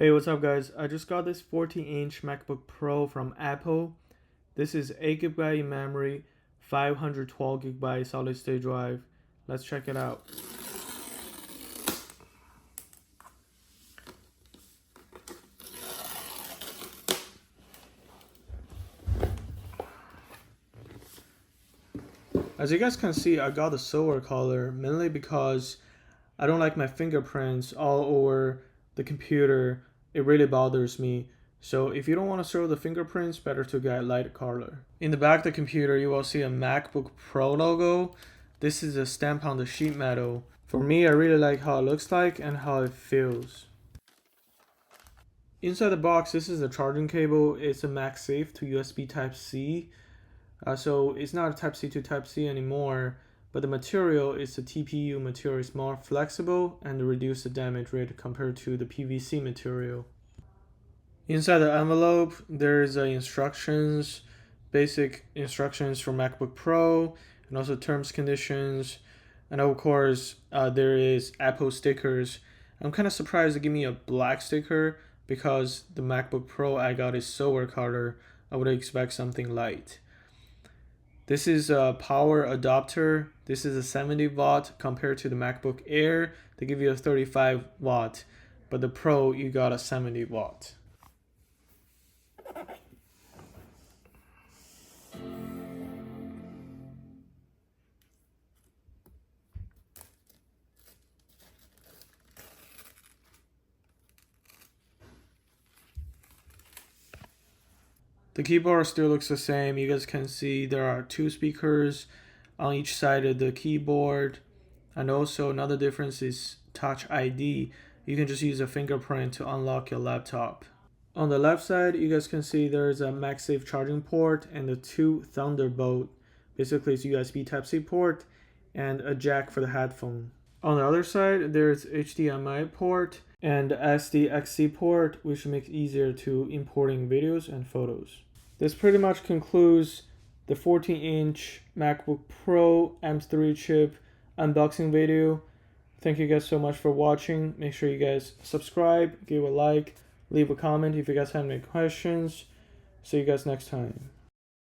Hey, what's up guys? I just got this 14-inch MacBook Pro from Apple. This is 8GB in memory, 512GB solid state drive. Let's check it out. As you guys can see, I got the silver color mainly because I don't like my fingerprints all over the computer. It really bothers me. So if you don't want to show the fingerprints, better to get light color. In the back of the computer, you will see a MacBook Pro logo. This is a stamp on the sheet metal. For me, I really like how it looks like and how it feels. Inside the box, this is a charging cable. It's a MagSafe to USB Type-C. So it's not a Type-C to Type-C anymore, but the material is the TPU material. It's more flexible and reduce the damage rate compared to the PVC material. Inside the envelope, there's instructions, basic instructions for MacBook Pro, and also terms, conditions, and of course, there is Apple stickers. I'm kind of surprised they give me a black sticker because the MacBook Pro I got is silver color. I would expect something light. This is a power adapter. This is a 70 watt compared to the MacBook Air. They give you a 35 watt, but the Pro you got a 70 watt. The keyboard still looks the same. You guys can see there are two speakers on each side of the keyboard. And also another difference is Touch ID. You can just use a fingerprint to unlock your laptop. On the left side, you guys can see there's a MagSafe charging port and the two Thunderbolt. Basically, it's USB Type-C port and a jack for the headphone. On the other side, there's HDMI port and SDXC port, which makes it easier to importing videos and photos. This pretty much concludes the 14-inch MacBook Pro M3 chip unboxing video. Thank you guys so much for watching. Make sure you guys subscribe, give a like, leave a comment if you guys have any questions. See you guys next time.